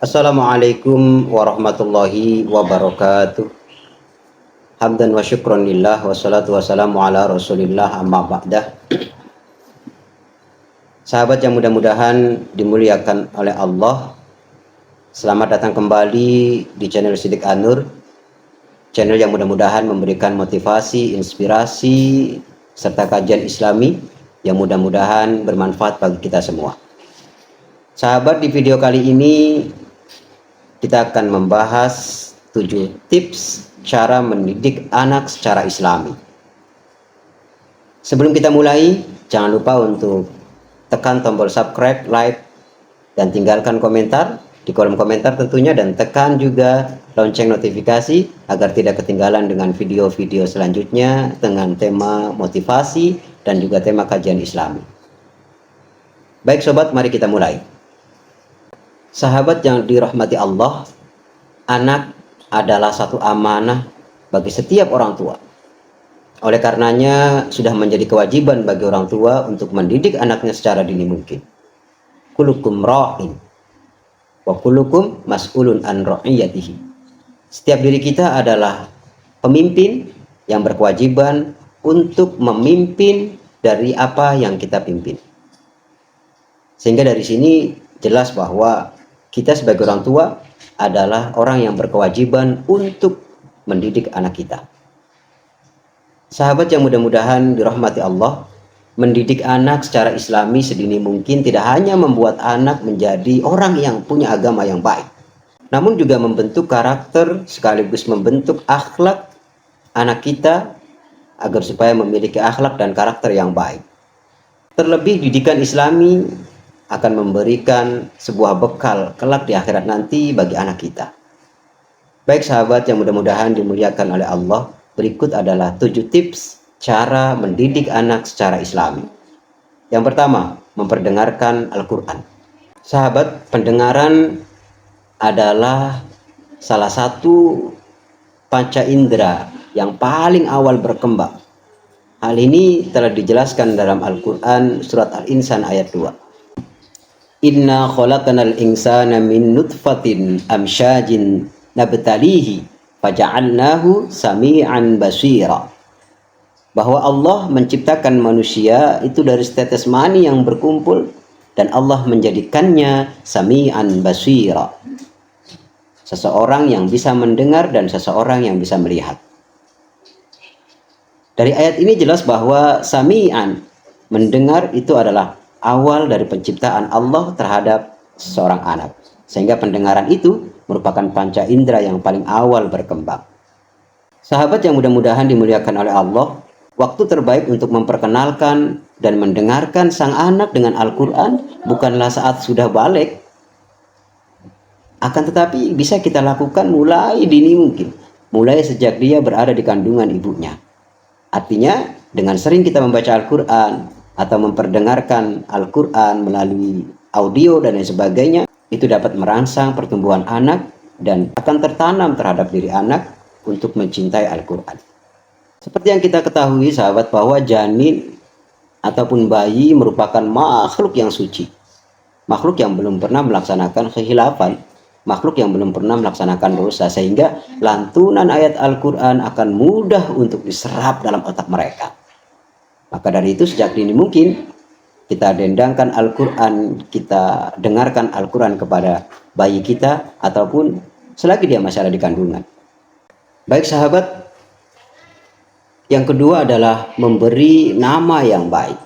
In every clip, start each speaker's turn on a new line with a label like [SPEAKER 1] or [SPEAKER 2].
[SPEAKER 1] Assalamualaikum warahmatullahi wabarakatuh. Hamdan wa syukran lillah wassalatu wassalamu ala rasulillah amma ba'dah. Sahabat yang mudah-mudahan dimuliakan oleh Allah, selamat datang kembali di channel Sidik Anur, channel yang mudah-mudahan memberikan motivasi, inspirasi, serta kajian islami yang mudah-mudahan bermanfaat bagi kita semua. Sahabat, di video kali ini kita akan membahas 7 tips cara mendidik anak secara islami. Sebelum kita mulai, jangan lupa untuk tekan tombol subscribe, like, dan tinggalkan komentar di kolom komentar tentunya, dan tekan juga lonceng notifikasi agar tidak ketinggalan dengan video-video selanjutnya dengan tema motivasi dan juga tema kajian islami. Baik sobat, mari kita mulai. Sahabat yang dirahmati Allah, anak adalah satu amanah bagi setiap orang tua. Oleh karenanya, sudah menjadi kewajiban bagi orang tua untuk mendidik anaknya secara dini mungkin. Kulukum ra'in wa kulukum mas'ulun an ra'iyatihi. Setiap diri kita adalah pemimpin yang berkewajiban untuk memimpin dari apa yang kita pimpin. Sehingga dari sini jelas bahwa kita sebagai orang tua adalah orang yang berkewajiban untuk mendidik anak kita. Sahabat yang mudah-mudahan dirahmati Allah, mendidik anak secara islami sedini mungkin tidak hanya membuat anak menjadi orang yang punya agama yang baik, namun juga membentuk karakter sekaligus membentuk akhlak anak kita agar supaya memiliki akhlak dan karakter yang baik. Terlebih didikan islami akan memberikan sebuah bekal kelak di akhirat nanti bagi anak kita. Baik sahabat yang mudah-mudahan dimuliakan oleh Allah, berikut adalah 7 tips cara mendidik anak secara islami. Yang pertama, memperdengarkan Al-Quran. Sahabat, pendengaran adalah salah satu panca indera yang paling awal berkembang. Hal ini telah dijelaskan dalam Al-Quran surat Al-Insan ayat 2. Inna khalaqanal insana min nutfatin amsyajin nabtalihi faja'alnahu sami'an basira. Bahwa Allah menciptakan manusia itu dari setetes mani yang berkumpul dan Allah menjadikannya sami'an basira, seseorang yang bisa mendengar dan seseorang yang bisa melihat. Dari ayat ini jelas bahwa sami'an, mendengar, itu adalah awal dari penciptaan Allah terhadap seorang anak, sehingga pendengaran itu merupakan panca indera yang paling awal berkembang. Sahabat yang mudah-mudahan dimuliakan oleh Allah, waktu terbaik untuk memperkenalkan dan mendengarkan sang anak dengan Al-Quran bukanlah saat sudah balik, akan tetapi bisa kita lakukan mulai dini mungkin, mulai sejak dia berada di kandungan ibunya. Artinya dengan sering kita membaca Al-Quran atau memperdengarkan Al-Quran melalui audio dan lain sebagainya, itu dapat merangsang pertumbuhan anak dan akan tertanam terhadap diri anak untuk mencintai Al-Quran. Seperti yang kita ketahui sahabat, bahwa janin ataupun bayi merupakan makhluk yang suci, makhluk yang belum pernah melaksanakan khilafan, makhluk yang belum pernah melaksanakan dosa, sehingga lantunan ayat Al-Quran akan mudah untuk diserap dalam otak mereka. Maka dari itu sejak dini mungkin kita dendangkan Al-Quran, kita dengarkan Al-Quran kepada bayi kita ataupun selagi dia masih ada di kandungan. Baik sahabat, yang kedua adalah memberi nama yang baik.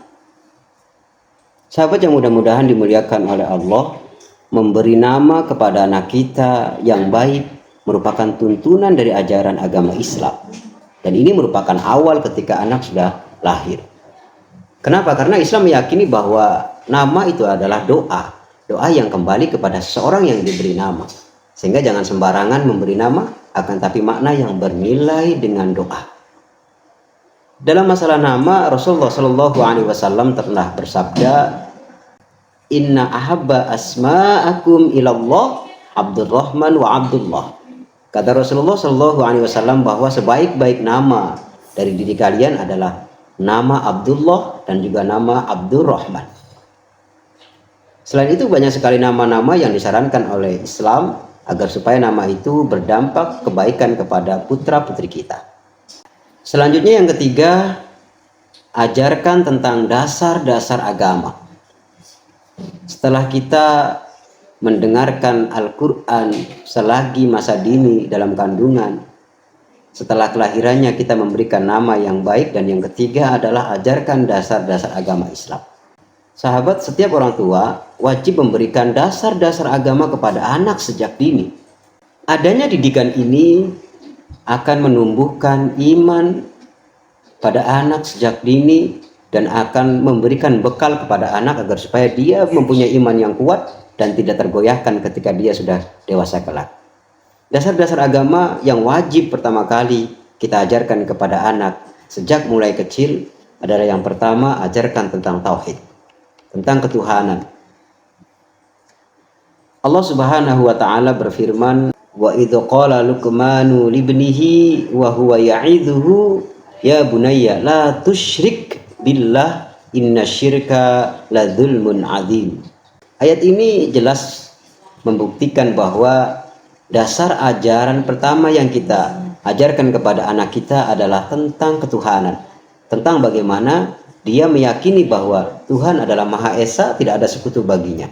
[SPEAKER 1] Sahabat yang mudah-mudahan dimuliakan oleh Allah, memberi nama kepada anak kita yang baik merupakan tuntunan dari ajaran agama Islam. Dan ini merupakan awal ketika anak sudah lahir. Kenapa? Karena Islam meyakini bahwa nama itu adalah doa. Doa yang kembali kepada seseorang yang diberi nama. Sehingga jangan sembarangan memberi nama, akan tapi makna yang bernilai dengan doa. Dalam masalah nama, Rasulullah SAW pernah bersabda, Inna ahabba asma'akum ilallah Abdurrahman wa Abdullah. Kata Rasulullah SAW bahwa sebaik-baik nama dari diri kalian adalah nama Abdullah dan juga nama Abdurrahman. Selain itu banyak sekali nama-nama yang disarankan oleh Islam agar supaya nama itu berdampak kebaikan kepada putra-putri kita. Selanjutnya yang ketiga, ajarkan tentang dasar-dasar agama. Setelah kita mendengarkan Al-Quran selagi masa dini dalam kandungan, setelah kelahirannya kita memberikan nama yang baik, dan yang ketiga adalah ajarkan dasar-dasar agama Islam. Sahabat, setiap orang tua wajib memberikan dasar-dasar agama kepada anak sejak dini. Adanya didikan ini akan menumbuhkan iman pada anak sejak dini dan akan memberikan bekal kepada anak agar supaya dia mempunyai iman yang kuat dan tidak tergoyahkan ketika dia sudah dewasa kelak. Dasar-dasar agama yang wajib pertama kali kita ajarkan kepada anak sejak mulai kecil adalah yang pertama, ajarkan tentang tauhid, tentang ketuhanan. Allah Subhanahu wa taala berfirman, wa idz qala luqmanu libnihi wa huwa ya'idhuhu ya bunayya la tusyrik billah innasyirka ladzulmun adzim. Ayat ini jelas membuktikan bahwa dasar ajaran pertama yang kita ajarkan kepada anak kita adalah tentang ketuhanan, tentang bagaimana dia meyakini bahwa Tuhan adalah Maha Esa, tidak ada sekutu baginya.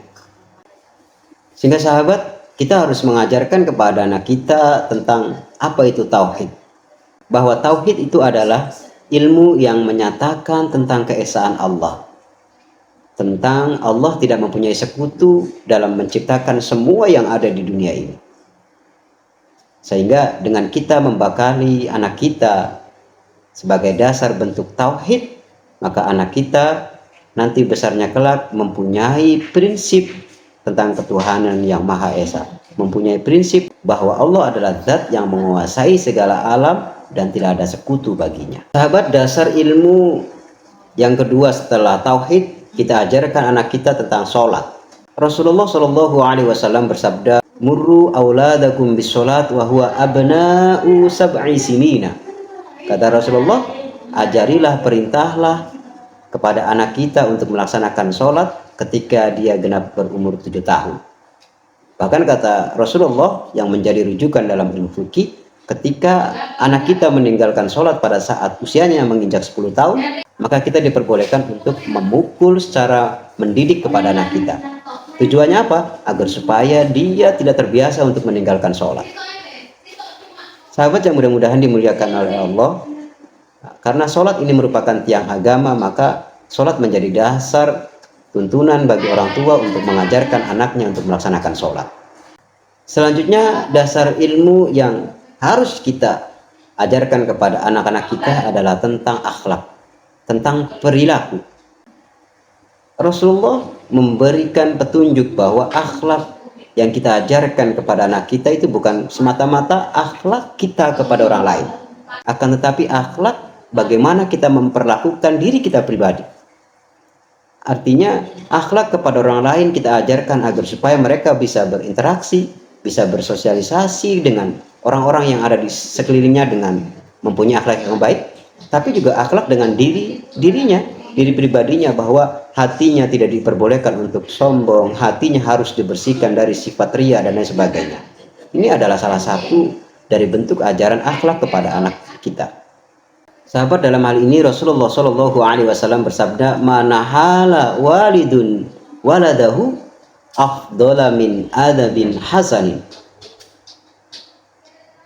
[SPEAKER 1] Sehingga sahabat, kita harus mengajarkan kepada anak kita tentang apa itu tauhid. Bahwa tauhid itu adalah ilmu yang menyatakan tentang keesaan Allah. Tentang Allah tidak mempunyai sekutu dalam menciptakan semua yang ada di dunia ini. Sehingga dengan kita membekali anak kita sebagai dasar bentuk tauhid, maka anak kita nanti besarnya kelak mempunyai prinsip tentang ketuhanan yang Maha Esa, mempunyai prinsip bahwa Allah adalah zat yang menguasai segala alam dan tidak ada sekutu baginya. Sahabat, dasar ilmu yang kedua setelah tauhid, kita ajarkan anak kita tentang sholat. Rasulullah Shallallahu Alaihi Wasallam bersabda, murru auladakum bis sholat wa huwa abna'u sab'i sinina. Kata Rasulullah, ajarilah, perintahlah kepada anak kita untuk melaksanakan sholat ketika dia genap berumur 7 tahun. Bahkan kata Rasulullah yang menjadi rujukan dalam ilmu fikih, ketika anak kita meninggalkan sholat pada saat usianya menginjak 10 tahun, maka kita diperbolehkan untuk memukul secara mendidik kepada anak kita. Tujuannya apa? Agar supaya dia tidak terbiasa untuk meninggalkan sholat. Sahabat yang mudah-mudahan dimuliakan oleh Allah, karena sholat ini merupakan tiang agama, maka sholat menjadi dasar tuntunan bagi orang tua untuk mengajarkan anaknya untuk melaksanakan sholat. Selanjutnya, dasar ilmu yang harus kita ajarkan kepada anak-anak kita adalah tentang akhlak, tentang perilaku. Rasulullah memberikan petunjuk bahwa akhlak yang kita ajarkan kepada anak kita itu bukan semata-mata akhlak kita kepada orang lain, akan tetapi akhlak bagaimana kita memperlakukan diri kita pribadi. Artinya akhlak kepada orang lain kita ajarkan agar supaya mereka bisa berinteraksi, bisa bersosialisasi dengan orang-orang yang ada di sekelilingnya dengan mempunyai akhlak yang baik, tapi juga akhlak dengan diri pribadinya, bahwa hatinya tidak diperbolehkan untuk sombong, hatinya harus dibersihkan dari sifat ria dan lain sebagainya. Ini adalah salah satu dari bentuk ajaran akhlak kepada anak kita. Sahabat, dalam hal ini Rasulullah Shallallahu Alaihi Wasallam bersabda, manahala walidun waladahu afdola min adabin hasanin.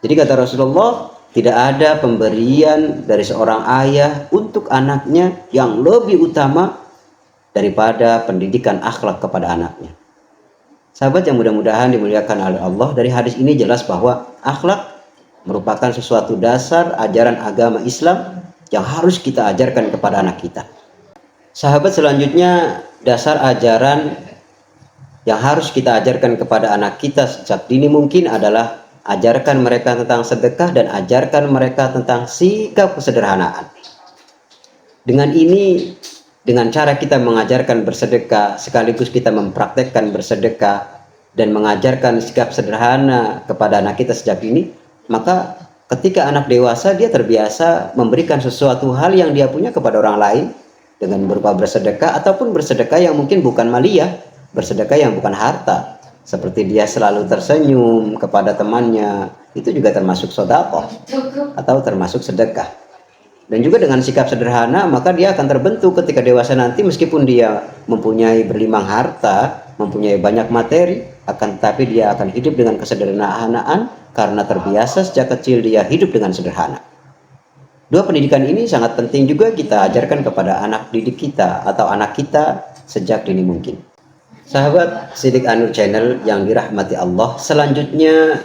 [SPEAKER 1] Jadi kata Rasulullah, tidak ada pemberian dari seorang ayah untuk anaknya yang lebih utama daripada pendidikan akhlak kepada anaknya. Sahabat yang mudah-mudahan dimuliakan oleh Allah, dari hadis ini jelas bahwa akhlak merupakan sesuatu dasar ajaran agama Islam yang harus kita ajarkan kepada anak kita. Sahabat, selanjutnya dasar ajaran yang harus kita ajarkan kepada anak kita sejak dini mungkin adalah ajarkan mereka tentang sedekah dan ajarkan mereka tentang sikap kesederhanaan. Dengan ini, dengan cara kita mengajarkan bersedekah sekaligus kita mempraktekkan bersedekah dan mengajarkan sikap sederhana kepada anak kita sejak dini, maka ketika anak dewasa dia terbiasa memberikan sesuatu hal yang dia punya kepada orang lain dengan berupa bersedekah ataupun bersedekah yang mungkin bukan maliyah, Bersedekah yang bukan harta, seperti dia selalu tersenyum kepada temannya, itu juga termasuk sedekah atau termasuk sedekah. Dan juga dengan sikap sederhana, maka dia akan terbentuk ketika dewasa nanti, meskipun dia mempunyai berlimpah harta, mempunyai banyak materi, akan tetapi dia akan hidup dengan kesederhanaan karena terbiasa sejak kecil dia hidup dengan sederhana. Dua pendidikan ini sangat penting juga kita ajarkan kepada anak didik kita atau anak kita sejak dini mungkin. Sahabat Sidik Anur Channel yang dirahmati Allah, selanjutnya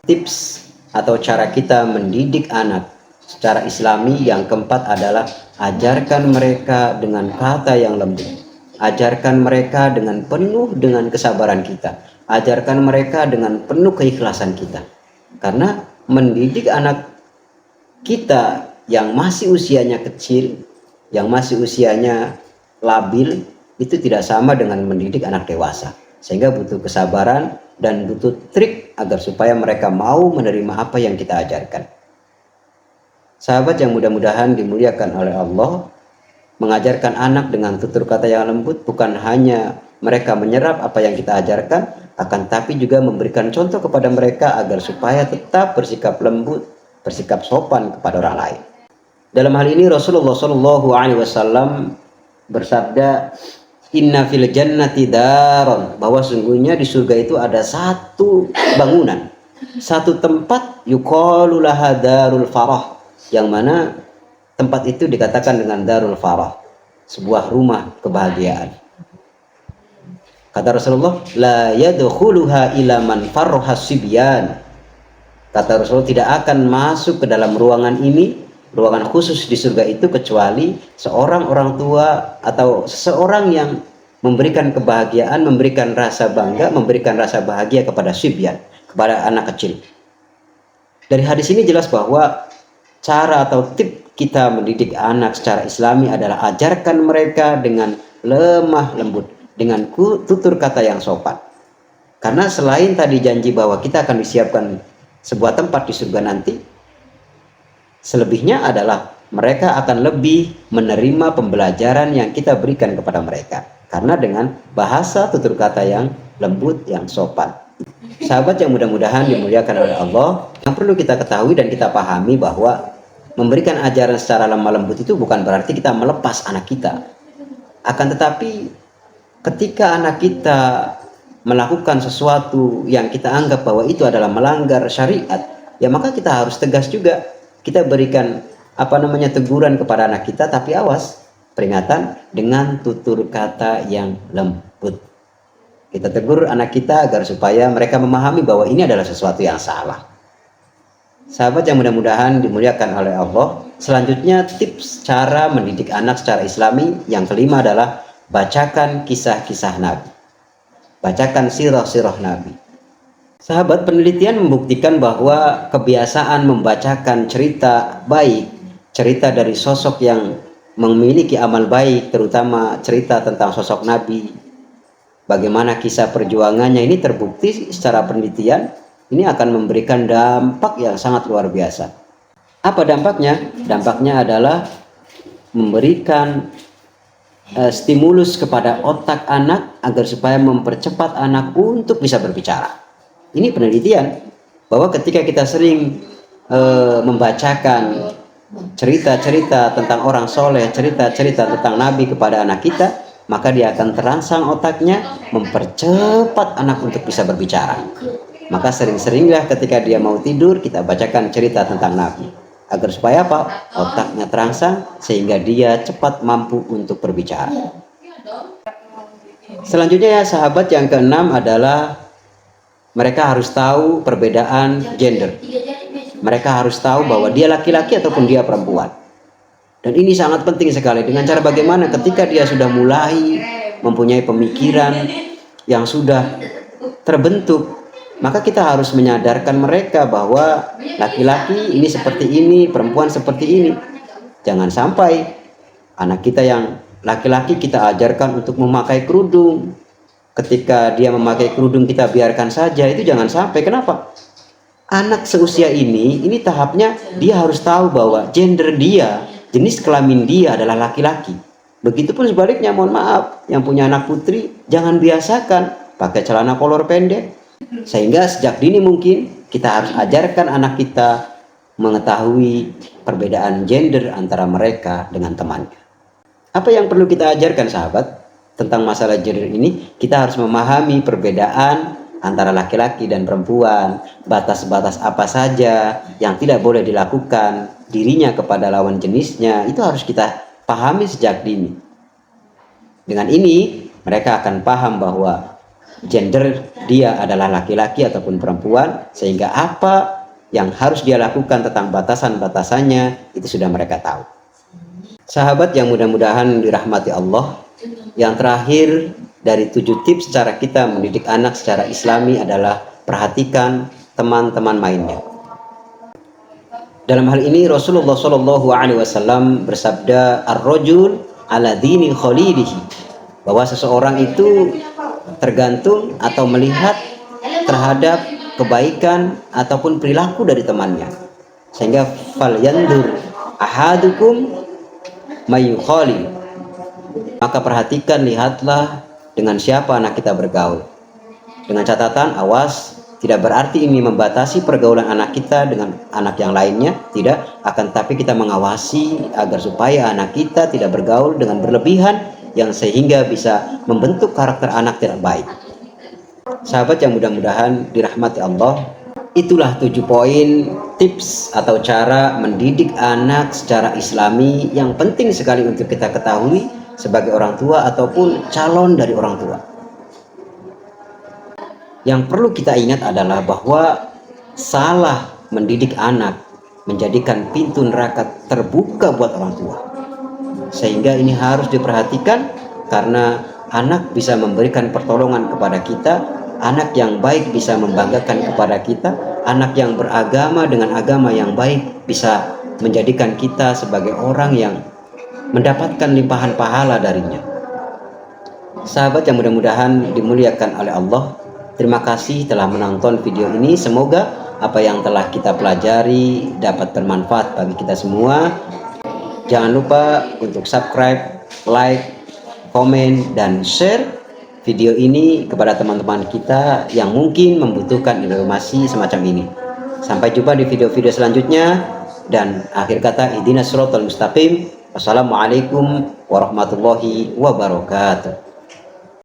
[SPEAKER 1] tips atau cara kita mendidik anak secara islami yang keempat adalah ajarkan mereka dengan kata yang lembut. Ajarkan mereka dengan penuh dengan kesabaran kita. Ajarkan mereka dengan penuh keikhlasan kita. Karena mendidik anak kita yang masih usianya kecil, yang masih usianya labil, itu tidak sama dengan mendidik anak dewasa. Sehingga butuh kesabaran dan butuh trik agar supaya mereka mau menerima apa yang kita ajarkan. Sahabat yang mudah-mudahan dimuliakan oleh Allah, mengajarkan anak dengan tutur kata yang lembut bukan hanya mereka menyerap apa yang kita ajarkan, akan tapi juga memberikan contoh kepada mereka agar supaya tetap bersikap lembut, bersikap sopan kepada orang lain. Dalam hal ini Rasulullah Shallallahu Alaihi Wasallam bersabda, Inna fil jannati daron, bahwa sungguhnya di surga itu ada satu bangunan, satu tempat, yuqalu laha darul farah, yang mana tempat itu dikatakan dengan darul farah, sebuah rumah kebahagiaan. Kata Rasulullah, la yadkhuluha ila man farraha sibyan. Kata Rasulullah, tidak akan masuk ke dalam ruangan ini, ruangan khusus di surga itu, kecuali seorang orang tua atau seseorang yang memberikan kebahagiaan, memberikan rasa bangga, memberikan rasa bahagia kepada sibyan, kepada anak kecil. Dari hadis ini jelas bahwa cara atau tip kita mendidik anak secara islami adalah ajarkan mereka dengan lemah lembut, dengan tutur kata yang sopan. Karena selain tadi janji bahwa kita akan disiapkan sebuah tempat di surga nanti, selebihnya adalah mereka akan lebih menerima pembelajaran yang kita berikan kepada mereka. Karena dengan bahasa tutur kata yang lembut, yang sopan. Sahabat yang mudah-mudahan dimuliakan oleh Allah, yang perlu kita ketahui dan kita pahami bahwa memberikan ajaran secara lemah lembut itu bukan berarti kita melepas anak kita. Akan tetapi ketika anak kita melakukan sesuatu yang kita anggap bahwa itu adalah melanggar syariat, ya maka kita harus tegas juga. Kita berikan teguran kepada anak kita, tapi awas, peringatan dengan tutur kata yang lembut. Kita tegur anak kita agar supaya mereka memahami bahwa ini adalah sesuatu yang salah. Sahabat yang mudah-mudahan dimuliakan oleh Allah, selanjutnya tips cara mendidik anak secara islami yang kelima adalah bacakan kisah-kisah Nabi. Bacakan sirah-sirah Nabi. Sahabat, penelitian membuktikan bahwa kebiasaan membacakan cerita baik, cerita dari sosok yang memiliki amal baik, terutama cerita tentang sosok Nabi, bagaimana kisah perjuangannya, ini terbukti secara penelitian, ini akan memberikan dampak yang sangat luar biasa. Apa dampaknya? Dampaknya adalah memberikan stimulus kepada otak anak agar supaya mempercepat anak untuk bisa berbicara. Ini penelitian bahwa ketika kita sering membacakan cerita-cerita tentang orang soleh, cerita-cerita tentang Nabi kepada anak kita, maka dia akan terangsang otaknya, mempercepat anak untuk bisa berbicara. Maka sering-seringlah ketika dia mau tidur kita bacakan cerita tentang Nabi, agar supaya apa? Otaknya terangsang sehingga dia cepat mampu untuk berbicara. Selanjutnya ya sahabat, yang keenam adalah mereka harus tahu perbedaan gender. Mereka harus tahu bahwa dia laki-laki ataupun dia perempuan. Dan ini sangat penting sekali. Dengan cara bagaimana ketika dia sudah mulai mempunyai pemikiran yang sudah terbentuk, maka kita harus menyadarkan mereka bahwa laki-laki ini seperti ini, perempuan seperti ini. Jangan sampai anak kita yang laki-laki kita ajarkan untuk memakai kerudung. Ketika dia memakai kerudung kita biarkan saja, itu jangan sampai. Kenapa? Anak seusia ini tahapnya dia harus tahu bahwa gender dia, jenis kelamin dia adalah laki-laki. Begitupun sebaliknya, mohon maaf, yang punya anak putri jangan biasakan pakai celana kolor pendek. Sehingga sejak dini mungkin kita harus ajarkan anak kita mengetahui perbedaan gender antara mereka dengan temannya. Apa yang perlu kita ajarkan sahabat tentang masalah gender ini? Kita harus memahami perbedaan antara laki-laki dan perempuan, batas-batas apa saja yang tidak boleh dilakukan dirinya kepada lawan jenisnya, itu harus kita pahami sejak dini. Dengan ini mereka akan paham bahwa gender dia adalah laki-laki ataupun perempuan, sehingga apa yang harus dia lakukan tentang batasan-batasannya itu sudah mereka tahu. Sahabat yang mudah-mudahan dirahmati Allah, yang terakhir dari 7 tips cara kita mendidik anak secara islami adalah perhatikan teman-teman mainnya. Dalam hal ini Rasulullah SAW bersabda, ar-rajul ala dini khalilihi, bahwa seseorang itu tergantung atau melihat terhadap kebaikan ataupun perilaku dari temannya. Sehingga fal yandur ahadukum mayukhali, maka perhatikan, lihatlah dengan siapa anak kita bergaul. Dengan catatan, awas, tidak berarti ini membatasi pergaulan anak kita dengan anak yang lainnya, tidak, akan tapi kita mengawasi agar supaya anak kita tidak bergaul dengan berlebihan yang sehingga bisa membentuk karakter anak tidak baik. Sahabat yang mudah-mudahan dirahmati Allah, itulah 7 poin tips atau cara mendidik anak secara islami yang penting sekali untuk kita ketahui sebagai orang tua ataupun calon dari orang tua. Yang perlu kita ingat adalah bahwa salah mendidik anak menjadikan pintu neraka terbuka buat orang tua. Sehingga ini harus diperhatikan, karena anak bisa memberikan pertolongan kepada kita, anak yang baik bisa membanggakan kepada kita, anak yang beragama dengan agama yang baik bisa menjadikan kita sebagai orang yang mendapatkan limpahan pahala darinya. Sahabat yang mudah-mudahan dimuliakan oleh Allah, terima kasih telah menonton video ini. Semoga apa yang telah kita pelajari dapat bermanfaat bagi kita semua. Jangan lupa untuk subscribe, like, komen, dan share video ini kepada teman-teman kita yang mungkin membutuhkan informasi semacam ini. Sampai jumpa di video-video selanjutnya, dan akhir kata, ihdinas siratal mustaqim. Wassalamualaikum warahmatullahi wabarakatuh.